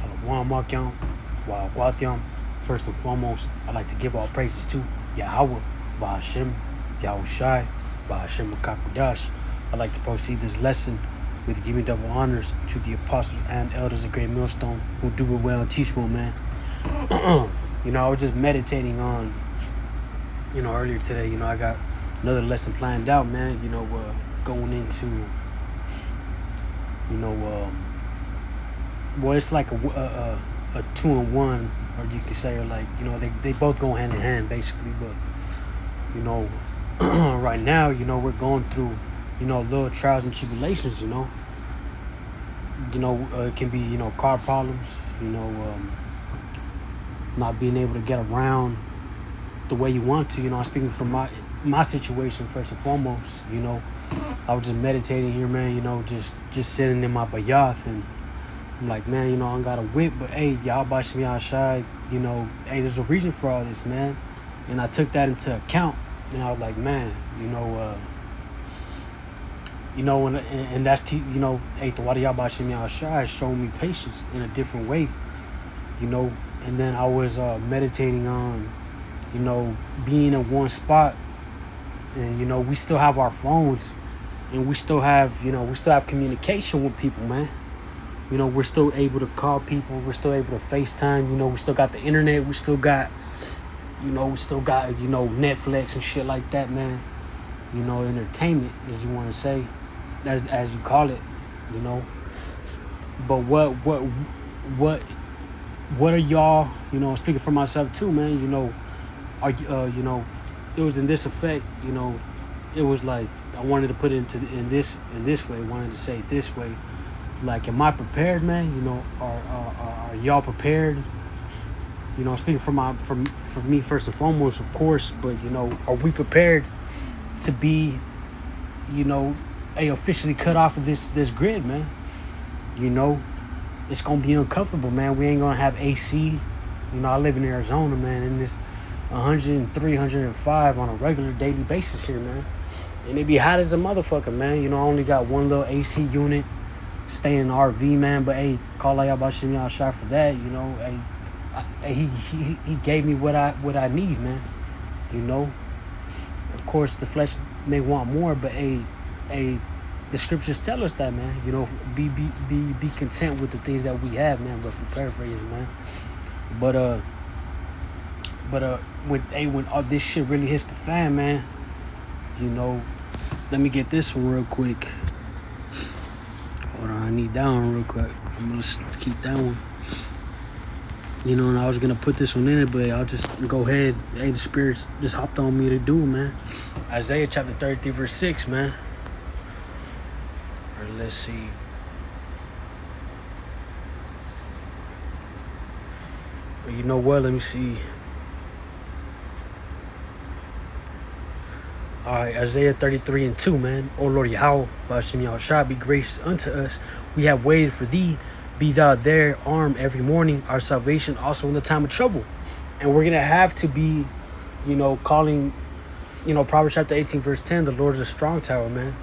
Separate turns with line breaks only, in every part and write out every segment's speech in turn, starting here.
Shalom Makyam, Wa Yahawashi. First and foremost, I'd like to give all praises to Yahawah Wa Yahawashi, Wa Yahawashi. I'd like to proceed this lesson with giving double honors to the apostles and elders of Great Millstone who do it well and teach well, man. I was just meditating on, earlier today, I got another lesson planned out, man, going into, it's like a 2-in-1, or you could say, or like, they both go hand in hand, basically, but, right now, we're going through, little trials and tribulations, it can be, car problems, not being able to get around the way you want to, I'm speaking from my situation first and foremost, I was just meditating here, man, just sitting in my bayath, and I'm like, man, I don't got a whip, but hey, Yahawah Wa Yahawashi, hey, there's a reason for all this, man. And I took that into account, and I was like, man, and that's, hey, the Yahawah Wa Yahawashi has shown me patience in a different way, and then I was meditating on, being in one spot, and, we still have our phones, and we still have communication with people, man. We're still able to call people. We're still able to FaceTime. We still got the internet. We still got, Netflix and shit like that, man. Entertainment, as you want to say, as you call it, But what are y'all, speaking for myself too, man, are you, it was in this effect, it was like, I wanted to put it in this way, wanted to say it this way. Like, am I prepared, man? Are y'all prepared? Speaking for me first and foremost, of course, but are we prepared to be, officially cut off of this grid, man? It's gonna be uncomfortable, man. We ain't gonna have AC. I live in Arizona, man, and it's 103, 105 on a regular daily basis here, man. And it be hot as a motherfucker, man. I only got one little AC unit. Stay in an RV, man, but hey, call Yahawah Wa Yahawashi for that, hey, he gave me what I need, man. Of course the flesh may want more, but hey, the scriptures tell us that, man. Be content with the things that we have, man. But paraphrasing, man. But when all this shit really hits the fan, man, let me get this one real quick. Hold on, I need that one real quick. I'm gonna keep that one. And I was gonna put this one in it, but I'll just go ahead. Hey, the spirits just hopped on me to do it, man. Isaiah chapter 33, verse 6, man. Or let's see. Or you know what? Let me see. All right, Isaiah 33:2, man. O Lord Yahawah Wa Yahawashi, be gracious unto us. We have waited for thee. Be thou there, armed every morning, our salvation also in the time of trouble. And we're going to have to be, calling, Proverbs chapter 18, verse 10, the Lord is a strong tower, man.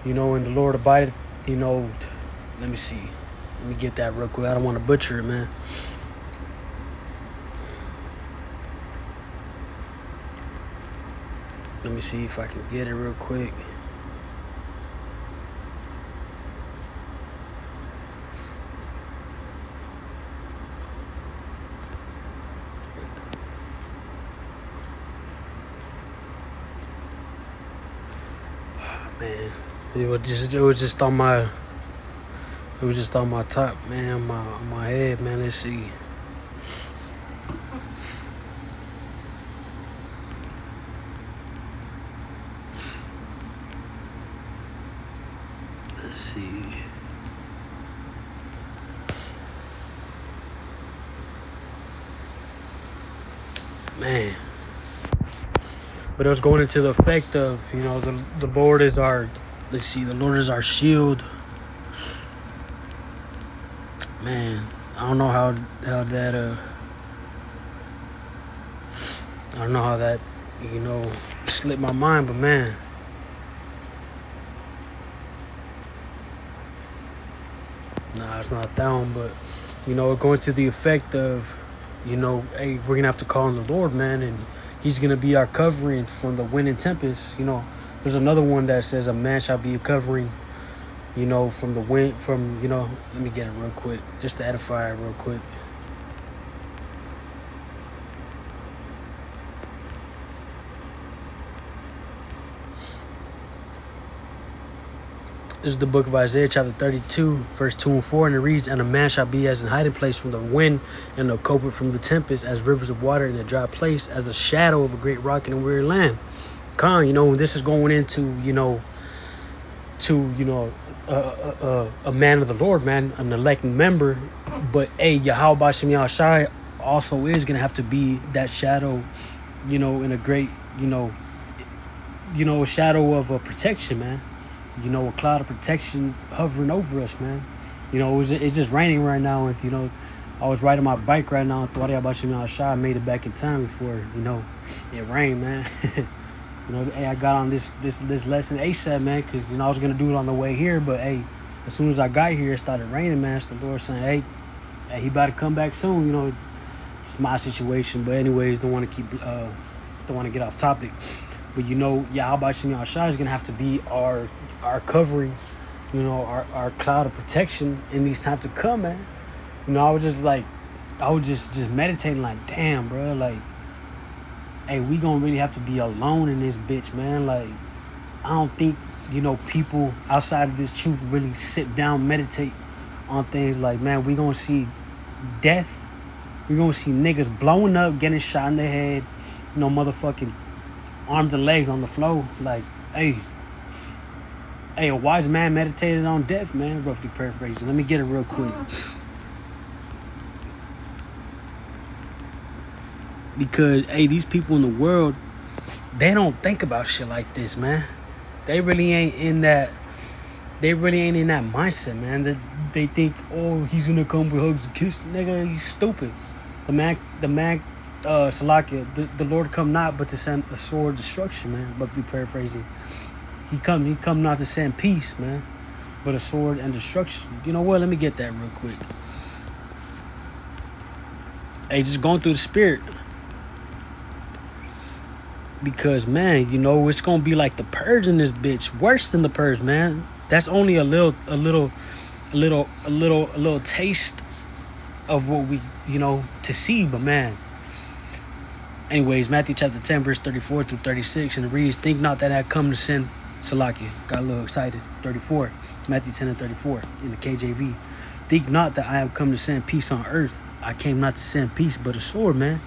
And the Lord abideth, let me see. Let me get that real quick. I don't want to butcher it, man. Let me see if I can get it real quick. Man, it was just on my top, man, my head, man. Let's see. Let's see. Man. But it was going into the effect of, the Lord is our, the Lord is our shield. Man, I don't know how that, slipped my mind, but man. Nah, it's not that one, but going to the effect of, hey, we're going to have to call on the Lord, man, and he's going to be our covering from the wind and tempest. There's another one that says a man shall be a covering, from the wind, let me get it real quick, just to edify it real quick. This is the book of Isaiah, chapter 32, verse 2 and 4, and it reads, "And a man shall be as an hiding place from the wind, and a covert from the tempest, as rivers of water in a dry place, as the shadow of a great rock in a weary land." This is going into, a man of the Lord, man, an elected member. But, hey, Yahawah Wa Yahawashi also is going to have to be that shadow, in a great, a shadow of a protection, man. A cloud of protection hovering over us, man. It's just raining right now, and I was riding my bike right now. I made it back in time before it rained, man. Hey, I got on this lesson ASAP, man, because I was gonna do it on the way here, but hey, as soon as I got here, it started raining, man. It's the Lord saying, hey, he about to come back soon. It's my situation, but anyways, don't want to get off topic. But Yahawah Wa Yahawashi is gonna have to be our covering, our cloud of protection in these times to come, man. I was just meditating, like, damn, bro, like, hey, we gonna really have to be alone in this bitch, man. Like, I don't think people outside of this truth really sit down, meditate on things like, man, we gonna see death, we gonna see niggas blowing up, getting shot in the head, motherfucking arms and legs on the floor. Like, hey, a wise man meditated on death, man. Roughly paraphrasing. Let me get it real quick. Because, hey, these people in the world, they don't think about shit like this, man. They really ain't in that mindset, man. They think, oh, he's gonna come with hugs and kisses. Nigga, you stupid. The man, Salakia, the Lord come not but to send a sword of destruction, man. Roughly paraphrasing. He come not to send peace, man, but a sword and destruction. You know what? Let me get that real quick. Hey, just going through the spirit. Because, man, it's gonna be like the purge in this bitch. Worse than the purge, man. That's only a little taste of what we, to see, but man. Anyways, Matthew chapter 10, verse 34 through 36, and it reads, "Think not that I have come to send," Salakia, got a little excited. 34, Matthew 10 and 34 in the KJV. "Think not that I have come to send peace on earth. I came not to send peace, but a sword," man.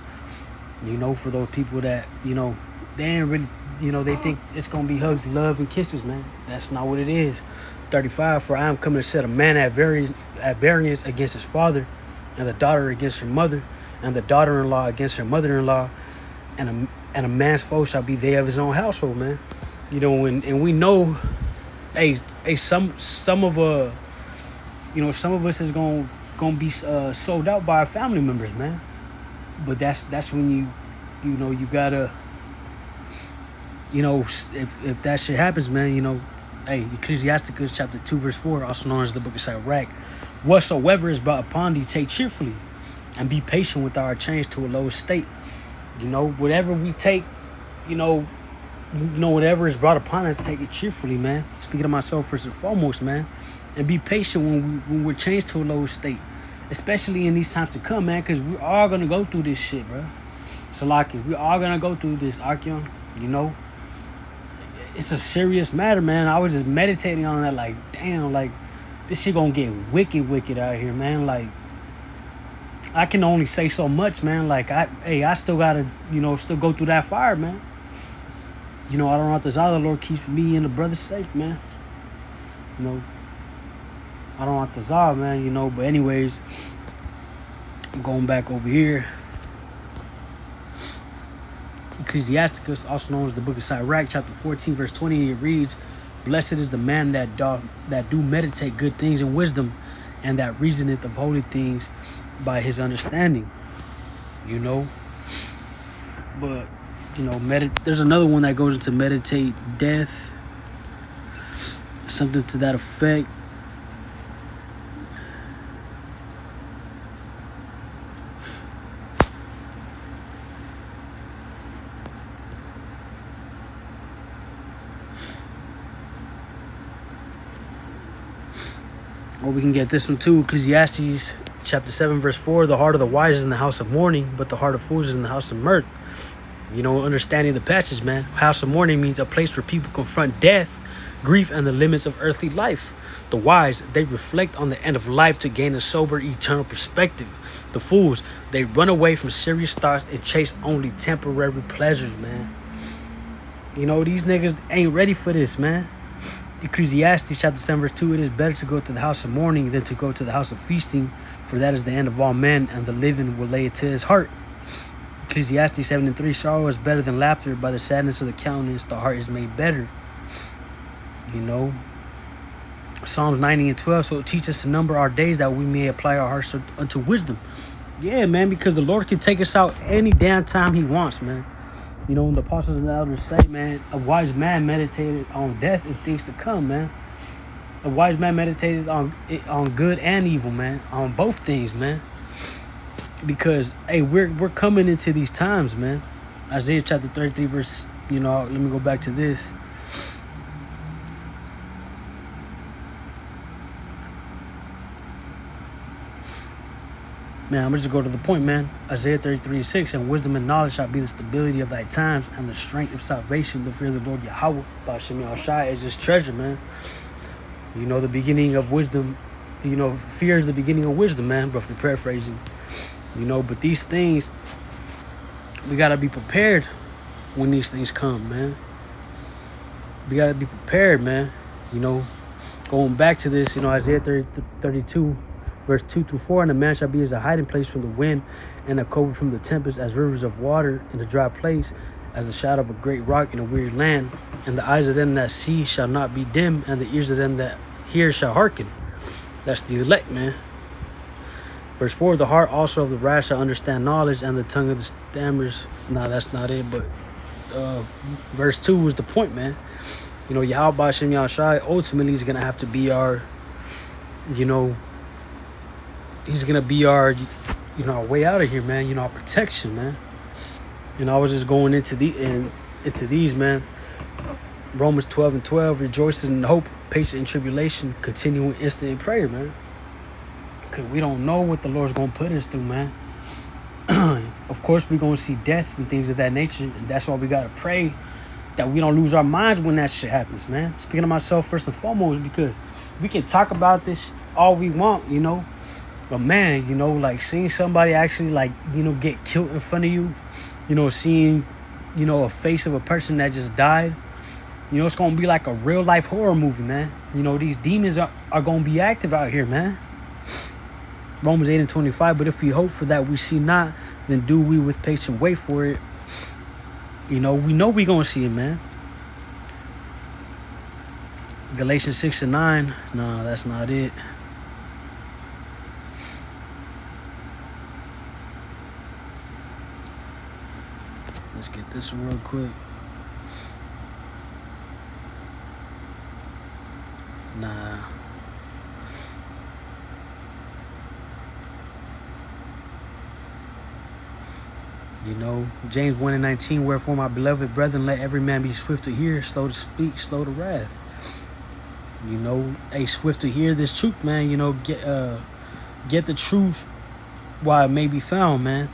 For those people that, they ain't really, they think it's going to be hugs, love, and kisses, man. That's not what it is. 35, "For I am coming to set a man at variance against his father, and the daughter against her mother, and the daughter-in-law against her mother-in-law, and a man's foe shall be they of his own household," man. And we know, hey, some of us is gonna be sold out by our family members, man. But that's when you gotta, if that shit happens, man, hey, Ecclesiasticus chapter 2 verse 4, also known as the book of Sirach, "Whatsoever is brought upon thee, take cheerfully, and be patient with our change to a lower state." Whatever we take, whatever is brought upon us, take it cheerfully, man. Speaking of myself first and foremost, man. And be patient when we're changed to a lower state. Especially in these times to come, man. Because we're all going to go through this shit, bro. Salaki, we're all going to go through this, Archeon. It's a serious matter, man. I was just meditating on that, like, damn, like, this shit going to get wicked out here, man. Like, I can only say so much, man. Like, I still got to, still go through that fire, man. I don't know if the Lord keeps me and the brothers safe, man. I don't want the Zah, man, but anyways, I'm going back over here. Ecclesiasticus, also known as the book of Sirach, chapter 14, verse 20, it reads, "Blessed is the man that do meditate good things in wisdom, and that reasoneth of holy things by his understanding." But, there's another one that goes into meditate death, something to that effect. Or we can get this one too. Ecclesiastes chapter 7, verse 4. The heart of the wise is in the house of mourning, but the heart of fools is in the house of mirth. Understanding the passage, man. House of mourning means a place where people confront death, grief, and the limits of earthly life. The wise, they reflect on the end of life to gain a sober, eternal perspective. The fools, they run away from serious thoughts and chase only temporary pleasures, man. These niggas ain't ready for this, man. Ecclesiastes chapter 7, verse 2. It is better to go to the house of mourning than to go to the house of feasting, for that is the end of all men, and the living will lay it to his heart. Ecclesiastes 7 and 3. Sorrow is better than laughter. By the sadness of the countenance, the heart is made better. Psalms 90 and 12. So it teaches us to number our days that we may apply our hearts unto wisdom. Yeah, man, because the Lord can take us out any damn time he wants, man. When the apostles and the elders say, man, a wise man meditated on death and things to come, man. A wise man meditated on good and evil, man. On both things, man. Because, hey, we're coming into these times, man. Isaiah chapter 33, verse, let me go back to this. Man, I'm just going to go to the point, man. Isaiah 33 and 6. And wisdom and knowledge shall be the stability of thy times, and the strength of salvation. The fear of the Lord Yahawah Wa Yahawashi is his treasure, man. The beginning of wisdom. Fear is the beginning of wisdom, man. Roughly paraphrasing. But these things, we got to be prepared when these things come, man. We got to be prepared, man. Going back to this, Isaiah 32. Verse 2 through 4, and a man shall be as a hiding place from the wind, and a covert from the tempest, as rivers of water in a dry place, as the shadow of a great rock in a weary land. And the eyes of them that see shall not be dim, and the ears of them that hear shall hearken. That's the elect, man. Verse 4, the heart also of the rash shall understand knowledge, and the tongue of the stammers. Nah, that's not it, but verse 2 was the point, man. Yahawah Wa Yahawashi ultimately is going to have to be our, he's going to be our, our way out of here, man. Our protection, man. I was just going into these, man. Romans 12 and 12. Rejoices in hope, patient in tribulation, continuing instant in prayer, man. Because we don't know what the Lord's going to put us through, man. Of course, we're going to see death and things of that nature. And that's why we got to pray that we don't lose our minds when that shit happens, man. Speaking of myself first and foremost, because we can talk about this all we want, But man, like seeing somebody actually get killed in front of you, seeing, a face of a person that just died, it's going to be like a real life horror movie, man. These demons are going to be active out here, man. Romans 8 and 25, but if we hope for that we see not, then do we with patience wait for it. We know we going to see it, man. Galatians 6 and 9, nah, that's not it. Let's get this one real quick. Nah. James 1 and 19, wherefore, my beloved brethren, let every man be swift to hear, slow to speak, slow to wrath. Swift to hear this truth, man. Get the truth while it may be found, man.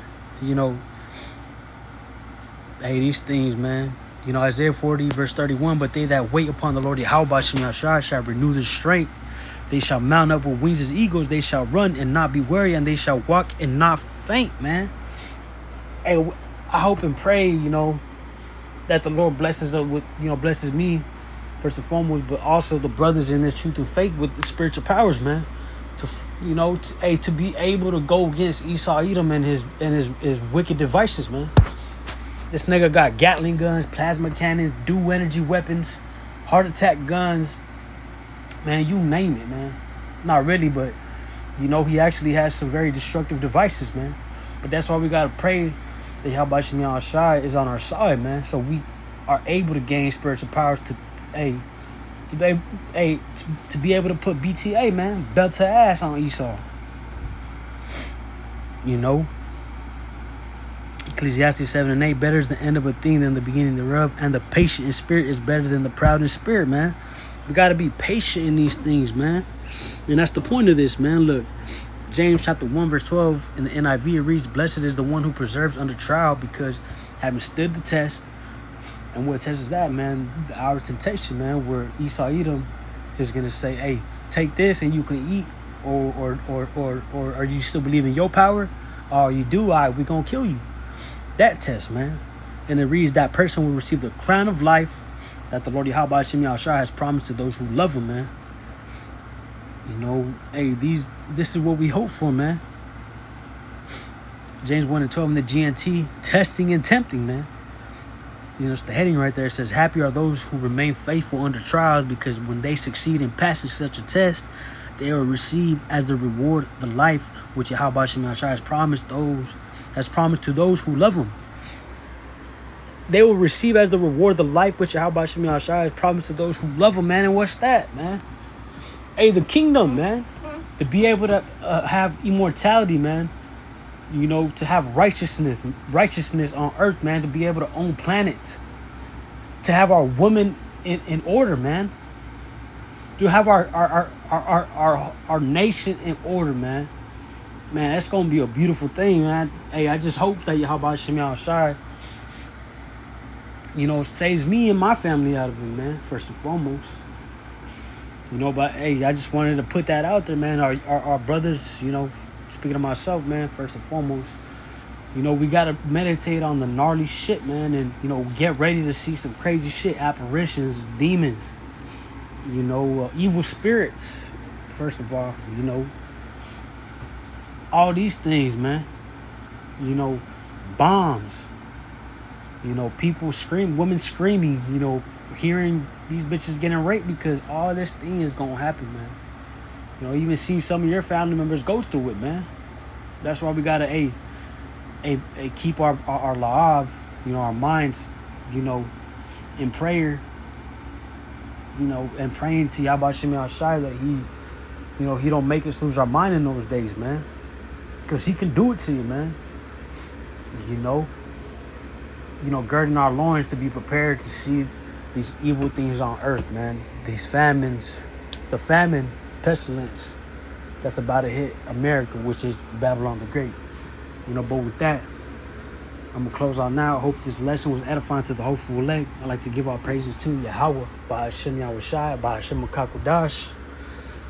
These things, man. Isaiah 40, verse 31, but they that wait upon the Lord Yahawah Wa Yahawashi shall renew their strength. They shall mount up with wings as eagles. They shall run and not be weary, and they shall walk and not faint, man. Hey, I hope and pray, that the Lord blesses us with, blesses me first and foremost, but also the brothers in this truth and faith with the spiritual powers, man. To be able to go against Esau Edom and his wicked devices, man. This nigga got Gatling guns, plasma cannons, dual energy weapons, heart attack guns. Man, you name it, man. Not really, but he actually has some very destructive devices, man. But that's why we gotta pray that Yahawah Wa Yahawashi is on our side, man. So we are able to gain spiritual powers to be able to put BTA, man, belt to ass on Esau. Ecclesiastes 7 and 8, better is the end of a thing than the beginning thereof, and the patient in spirit is better than the proud in spirit, man. We gotta be patient in these things, man. And that's the point of this, man. Look, James chapter 1, verse 12 in the NIV, it reads, "Blessed is the one who perseveres under trial, because having stood the test." And what test is that, man? Our temptation, man, where Esau Edom is going to say, hey, take this and you can eat. Or are you still believing your power? Or you do, all right, we're going to kill you. That test, man. And it reads, that person will receive the crown of life that the Lord Yahawah has promised to those who love him, man. You know, hey, this is what we hope for, man. James 1 and 12 in the GNT, testing and tempting, man. You know, it's the heading right there. It says, happy are those who remain faithful under trials, because when they succeed in passing such a test, they will receive as the reward the life which Yahawah has promised to those who love him. They will receive as the reward the life which Yahawah has promised to those who love him, man. And what's that, man? Hey, the kingdom, man. To be able to have immortality, man. You know, to have righteousness on earth, man. To be able to own planets. To have our women in order, man. To have our nation in order, man. Man, that's gonna be a beautiful thing, man. Hey, I just hope that Yahawah you know, saves me and my family out of it, man. First and foremost. You know, but hey, I just wanted to put that out there, man. Our brothers, you know, speaking of myself, man, first and foremost, you know, we gotta meditate on the gnarly shit, man, and you know, get ready to see some crazy shit, apparitions, demons, you know, evil spirits. First of all, you know, all these things, man. You know, bombs. You know, people scream, women screaming. You know, hearing these bitches getting raped, because all this thing is gonna happen, man. You know, even see some of your family members go through it, man. That's why we gotta keep our la'ab, you know, our minds, you know, in prayer. You know, and praying to Yahawah that he, you know, he don't make us lose our mind in those days, man. Because he can do it to you, man. You know, girding our loins to be prepared to see these evil things on earth, man. These famines, the famine, pestilence that's about to hit America, which is Babylon the Great. You know, but with that, I'm going to close out now. I hope this lesson was edifying to the hopeful elect. I'd like to give our praises to Yahawah, by Hashem Yahawashi, by Hashem Makakudash.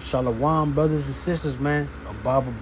Shalom, brothers and sisters, man. Ababa.